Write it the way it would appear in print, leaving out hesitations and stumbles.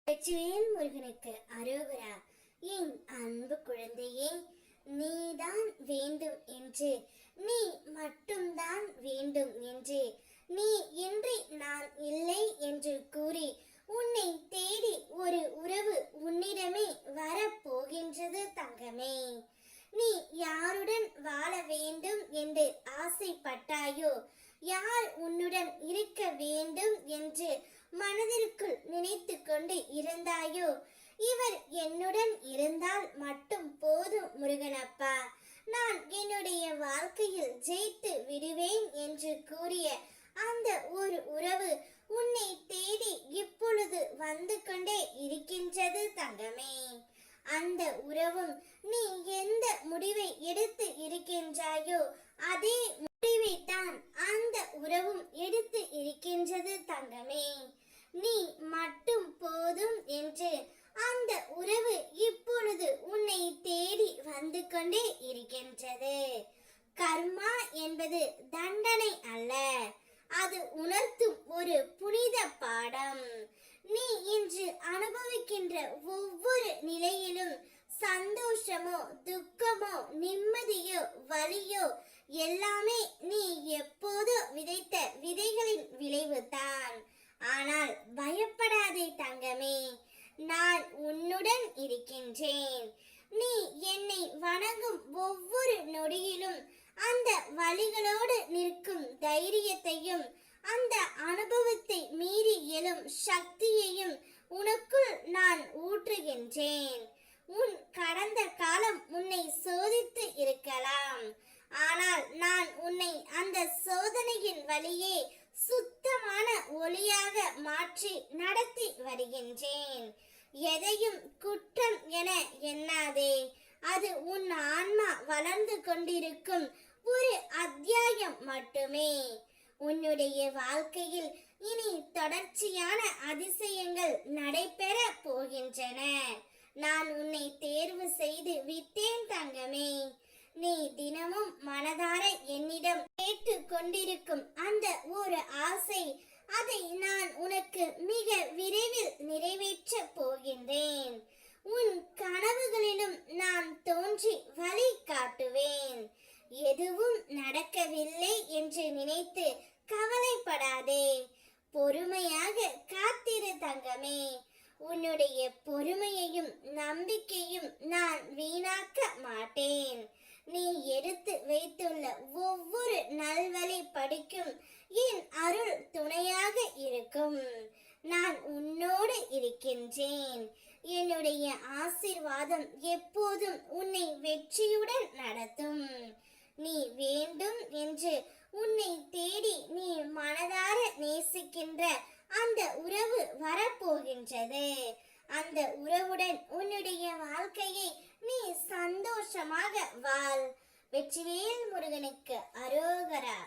வெற்றிவேல் முருகனுக்கு அரோகரா. என் அன்பு குழந்தையே, நீதான் வேண்டும் என்று, நீ மட்டும்தான் வேண்டும் என்று, நீ இன்றி நான் இல்லை என்று கூறி உன்னை தேடி ஒரு உறவு உன்னிடமே வரப்போகின்றது தங்கமே. நீ யாருடன் வாழ வேண்டும் என்று ஆசைப்பட்டாயோ, யார் உன்னுடன் இருக்க வேண்டும் என்று மனதிற்குள் நினைத்து கொண்டு இருந்தாயோ, இவர் என்னுடன் இருந்தால் மட்டும் போதும் முருகனப்பா, நான் என்னுடைய வாழ்க்கையில் ஜெயித்து விடுவேன் என்று கூறிய அந்த ஒரு உறவு உன்னை தேடி இப்பொழுது வந்து கொண்டே இருக்கின்றது தங்கமே. அந்த உறவும் நீ எந்த முடிவை எடுத்து இருக்கின்றாயோ அதே முடிவைத்தான் அந்த உறவும் எடுத்து இருக்கின்றது தங்கமே. நீ மட்டும் போதும் என்று அந்த உறவு இப்பொழுது உன்னை தேடி வந்து கொண்டே இருக்கின்றது. கர்மா என்பது தண்டனை அல்ல, அது உணர்த்தும் ஒரு புனித பாடம். நீ இன்று அனுபவிக்கின்ற ஒவ்வொரு நிலையிலும் சந்தோஷமோ துக்கமோ நிம்மதியோ வலியோ எல்லாமே நீ எப்போதோ விதைத்த விதைகளின் விளைவுதான். ஆனால் பயப்படாதே தங்கமே, நான் உன்னுடன் இருக்கின்றேன். நீ என்னை வணங்கும் ஒவ்வொரு நொடியிலும் அந்த வழிகளோடு நிற்கும் தைரியத்தையும் அந்த அனுபவத்தை மீறி எழும் சக்தியையும் உனக்குள் நான் ஊற்றுகின்றேன். உன் கடந்த காலம் உன்னை சோதித்து இருக்கலாம், ஆனால் நான் உன்னை அந்த சோதனையின் வழியே சுத்தமான ஒளியாக மாற்றி நடத்தி வருகின்றேன். எதையும் குற்றம் என எண்ணாதே, அது உன் ஆன்மா வளர்ந்து கொண்டிருக்கும் ஒரு அத்தியாயம் மட்டுமே. உன்னுடைய வாழ்க்கையில் இனி தொடர்ச்சியான அதிசயங்கள் நடைபெற போகின்றன. நான் உன்னை தேர்வு செய்து விட்டேன் தங்கமே. நீ தினமும் மனதார என்னிடம் கேட்டு கொண்டிருக்கும் அந்த ஒரு ஆசை, அதை நான் உனக்கு மிக விரைவில் நிறைவேற்ற போகின்றேன். உன் கனவுகளிலும் நான் தோன்றி வழி காட்டுவேன். எதுவும் நடக்கவில்லை என்று நினைத்து கவலைப்படாதே, பொறுமையாக காத்திரு தங்கமே. உன்னுடைய பொறுமையையும் நம்பிக்கையும் நான் வீணாக்க மாட்டேன். நீ எடுத்து வைத்துள்ள ஒவ்வொரு நல்வழி படிக்கும் என் அருள் துணையாக இருக்கும். நான் உன்னோடு இருக்கின்றேன். என்னுடைய ஆசீர்வாதம் எப்போதும் உன்னை வெற்றியுடன் நடத்தும். நீ வேண்டும் என்று உன்னை தேடி நீ மனதார நேசிக்கின்ற அந்த உறவு வரப்போகின்றது. அந்த உறவுடன் உன்னுடைய வாழ்க்கையை நீ சந்தோஷமாக வாழ். வெற்றிவேல் முருகனுக்கு அரோகரா.